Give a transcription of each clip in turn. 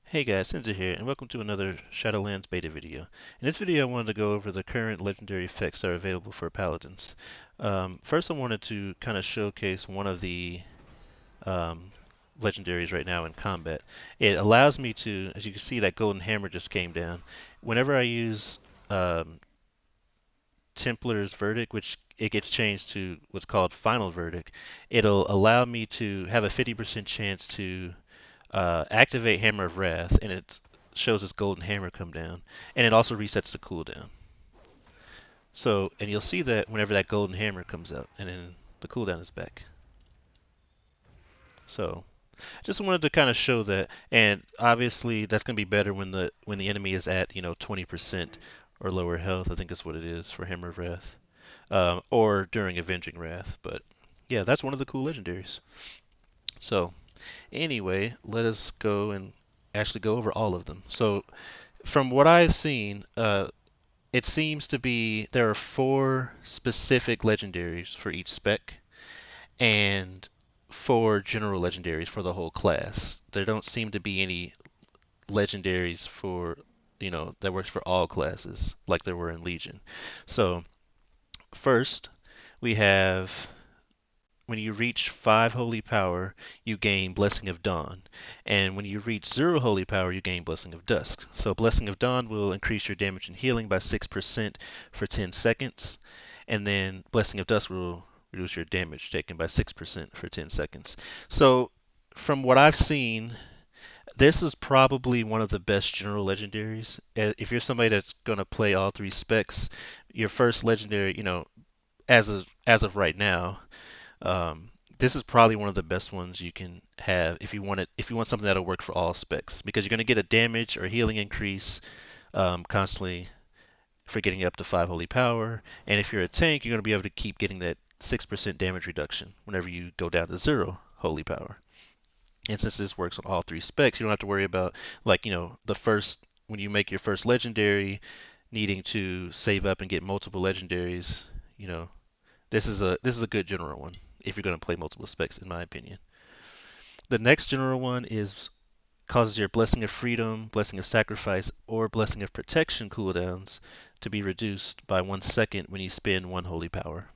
Hey guys, Sinza here, and welcome to another Shadowlands beta video. In this video, I wanted to go over the current legendary effects that are available for Paladins. First, I wanted to kind of showcase one of the um, legendaries right now in combat. It allows me to, as you can see, that golden hammer just came down. Whenever I use um, Templar's Verdict, which it gets changed to what's called Final Verdict, it'll allow me to have a 50% chance to activate Hammer of Wrath, and it shows this golden hammer come down, and it also resets the cooldown. So, and you'll see that whenever that golden hammer comes out, and then the cooldown is back. So, just wanted to kind of show that, and obviously that's going to be better when the enemy is at 20% or lower health. I think that's what it is for Hammer of Wrath, or during Avenging Wrath. But yeah, that's one of the cool legendaries. So anyway, let us go and actually go over all of them. So from what I've seen, it seems to be there are four specific legendaries for each spec and four general legendaries for the whole class. There don't seem to be any legendaries for that works for all classes like there were in Legion. So first we have when you reach 5 holy power, you gain Blessing of Dawn. And when you reach 0 holy power, you gain Blessing of Dusk. So Blessing of Dawn will increase your damage and healing by 6% for 10 seconds. And then Blessing of Dusk will reduce your damage taken by 6% for 10 seconds. So from what I've seen, this is probably one of the best general legendaries. If you're somebody that's going to play all three specs, your first legendary, as of right now, this is probably one of the best ones you can have if you want something that'll work for all specs because you're going to get a damage or healing increase constantly for getting up to 5 holy power, and if you're a tank, you're going to be able to keep getting that 6% damage reduction whenever you go down to 0 holy power. And since this works on all three specs, you don't have to worry about the first when you make your first legendary needing to save up and get multiple legendaries. You know, this is a good general one if you're going to play multiple specs, in my opinion. The next general one is causes your Blessing of Freedom, Blessing of Sacrifice, or Blessing of Protection cooldowns to be reduced by 1 second when you spend one holy power.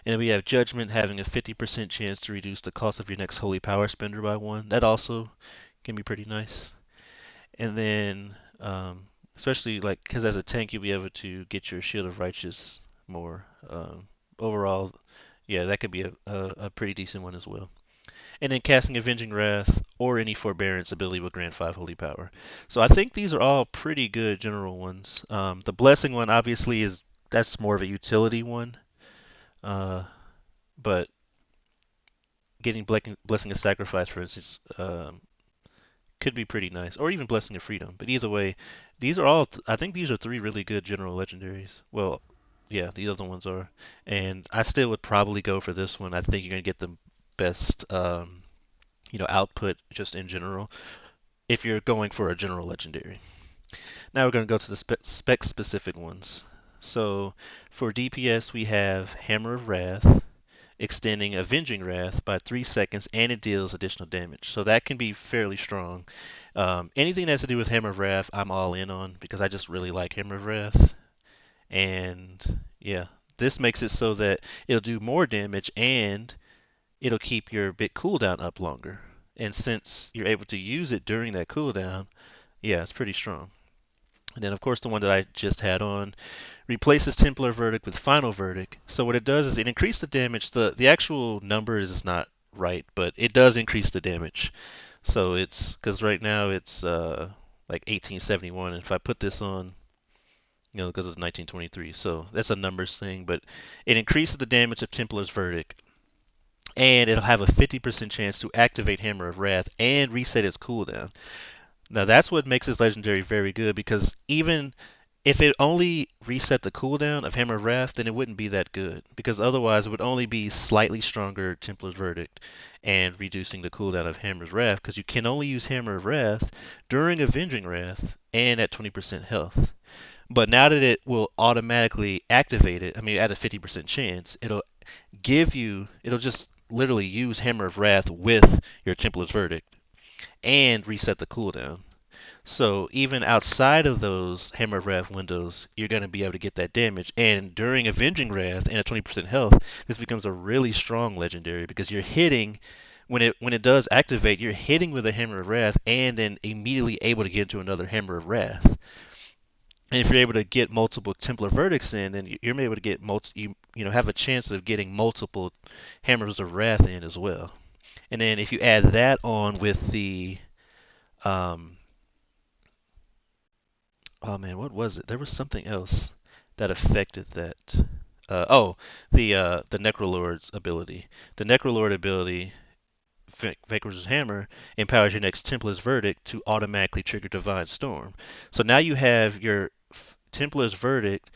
And then we have Judgment having a 50% chance to reduce the cost of your next holy power spender by 1. That also can be pretty nice. And then, especially like because as a tank you'll be able to get your Shield of Righteous more. Overall, yeah, that could be a pretty decent one as well. And then casting Avenging Wrath or any Forbearance ability will grant 5 Holy Power. So I think these are all pretty good general ones. The Blessing one obviously that's more of a utility one, uh, but getting Blessing of Sacrifice, for instance, could be pretty nice, or even Blessing of Freedom. But either way, these are all. I think these are three really good general legendaries. Well, yeah, the other ones are, and I still would probably go for this one. I think you're gonna get the best, output just in general if you're going for a general legendary. Now we're gonna go to the spec specific ones. So for DPS we have Hammer of Wrath, extending Avenging Wrath by 3 seconds, and it deals additional damage. So that can be fairly strong. Anything that has to do with Hammer of Wrath, I'm all in on because I just really like Hammer of Wrath. And yeah, this makes it so that it'll do more damage and it'll keep your bit cooldown up longer. And since you're able to use it during that cooldown, yeah, it's pretty strong. And then, of course, the one that I just had on replaces Templar Verdict with Final Verdict. So what it does is it increases the damage. The actual number is not right, but it does increase the damage. So it's because right now it's like 1871, and if I put this on, because of 1923, so that's a numbers thing. But it increases the damage of Templar's Verdict, and it'll have a 50% chance to activate Hammer of Wrath and reset its cooldown. Now that's what makes this legendary very good because even if it only reset the cooldown of Hammer of Wrath, then it wouldn't be that good because otherwise it would only be slightly stronger Templar's Verdict and reducing the cooldown of Hammer's Wrath because you can only use Hammer of Wrath during Avenging Wrath and at 20% health. But now that it will automatically activate it, I mean at a 50% chance, it'll just literally use Hammer of Wrath with your Templar's Verdict. and reset the cooldown. So even outside of those Hammer of Wrath windows, you're going to be able to get that damage. And during Avenging Wrath and at 20% health, this becomes a really strong legendary because you're hitting when it does activate, you're hitting with a Hammer of Wrath and then immediately able to get into another Hammer of Wrath. And if you're able to get multiple Templar verdicts in, then you're able to get you have a chance of getting multiple Hammers of Wrath in as well. And then if you add that on with the um, oh man, what was it? There was something else that affected that. The Necrolord's ability. The Necrolord ability, Vacor's Hammer, empowers your next Templar's Verdict to automatically trigger Divine Storm. So now you have your Templar's Verdict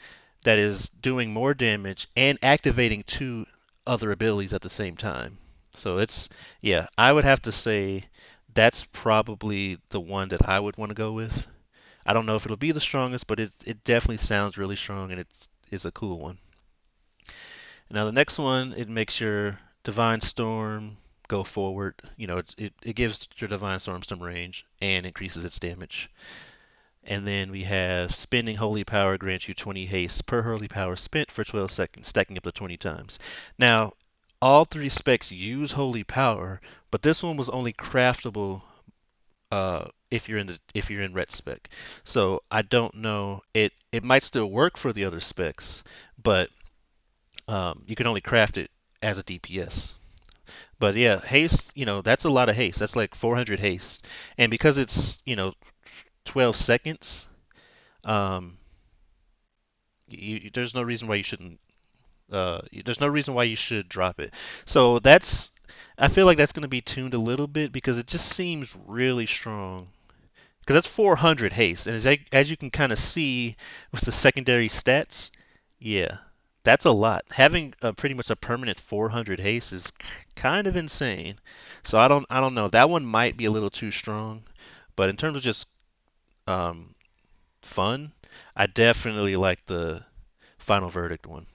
that is doing more damage and activating two other abilities at the same time. So yeah, I would have to say that's probably the one that I would want to go with. I don't know if it'll be the strongest, but it definitely sounds really strong and it's a cool one. Now the next one, it makes your Divine Storm go forward. It gives your Divine Storm some range and increases its damage. And then we have spending Holy Power grants you 20 haste per Holy Power spent for 12 seconds, stacking up to 20 times. Now, all three specs use Holy Power, but this one was only craftable if you're in ret spec. So I don't know. It might still work for the other specs, but you can only craft it as a DPS. But yeah, haste. That's a lot of haste. That's like 400 haste, and because it's 12 seconds, um, there's no reason why you shouldn't. There's no reason why you should drop it. So I feel like that's going to be tuned a little bit because it just seems really strong. Because that's 400 haste, and as you can kind of see with the secondary stats, yeah, that's a lot. Having pretty much a permanent 400 haste is kind of insane. So I don't know. That one might be a little too strong, but in terms of just um, fun, I definitely like the Final Verdict one.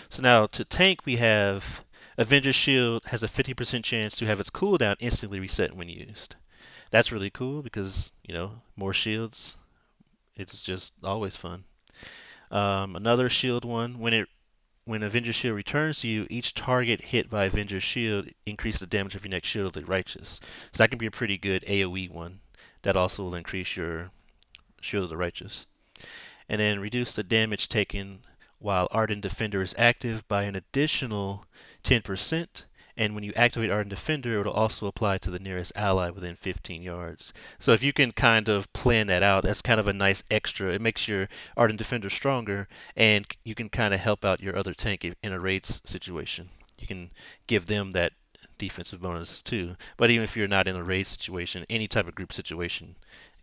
So now to tank, we have Avenger's Shield has a 50% chance to have its cooldown instantly reset when used. That's really cool because, more shields. It's just always fun. Another shield one, when Avenger's Shield returns to you, each target hit by Avenger's Shield increases the damage of your next Shield of the Righteous. So that can be a pretty good AoE one. That also will increase your Shield of the Righteous. And then reduce the damage taken while Ardent Defender is active by an additional 10%. And when you activate Ardent Defender, it'll also apply to the nearest ally within 15 yards. So if you can kind of plan that out, that's kind of a nice extra. It makes your Ardent Defender stronger, and you can kind of help out your other tank in a raid situation. You can give them that defensive bonus too. But even if you're not in a raid situation, any type of group situation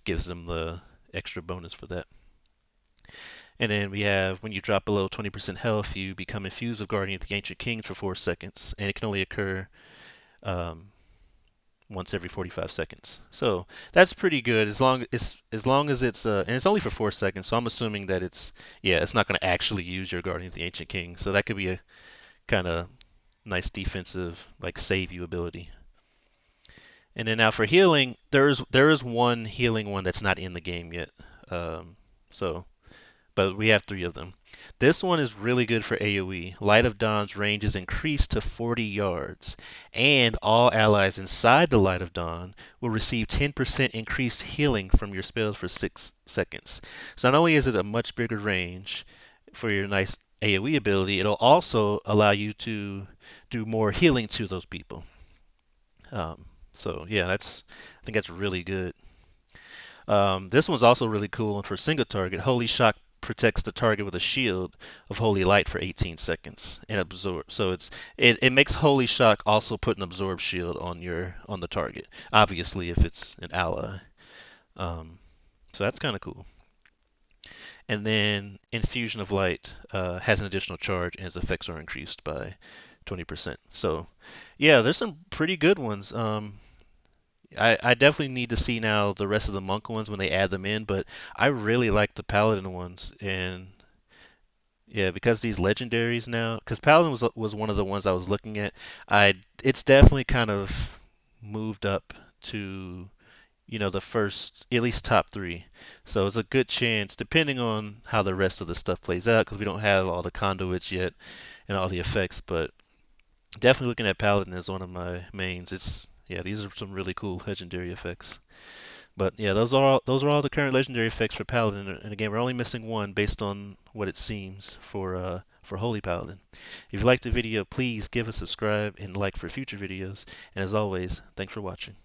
gives them the extra bonus for that. And then we have when you drop below 20% health, you become infused with Guardian of the Ancient Kings for 4 seconds, and it can only occur um, once every 45 seconds. So that's pretty good as long as it's and it's only for 4 seconds. So I'm assuming that it's not going to actually use your Guardian of the Ancient King. So that could be a kind of nice defensive save you ability. And then now for healing, there is one healing one that's not in the game yet. Um, so but we have 3 of them. This one is really good for AoE. Light of Dawn's range is increased to 40 yards, and all allies inside the Light of Dawn will receive 10% increased healing from your spells for 6 seconds. So not only is it a much bigger range for your nice AoE ability, it'll also allow you to do more healing to those people. So yeah, I think that's really good. This one's also really cool, and for single target, Holy Shock protects the target with a shield of holy light for 18 seconds and absorb. So it makes Holy Shock also put an absorb shield on the target. Obviously, if it's an ally. So that's kind of cool. And then Infusion of Light has an additional charge, and its effects are increased by 20%. So yeah, there's some pretty good ones. I definitely need to see now the rest of the monk ones when they add them in, but I really like the paladin ones, and yeah, because these legendaries now, because paladin was one of the ones I was looking at. It's definitely kind of moved up to the first, at least top three. So it's a good chance, depending on how the rest of the stuff plays out, because we don't have all the conduits yet and all the effects. But definitely looking at Paladin as one of my mains. Yeah, these are some really cool legendary effects. But yeah, those are all the current legendary effects for Paladin. And again, we're only missing one based on what it seems for Holy Paladin. If you liked the video, please give a subscribe and like for future videos. And as always, thanks for watching.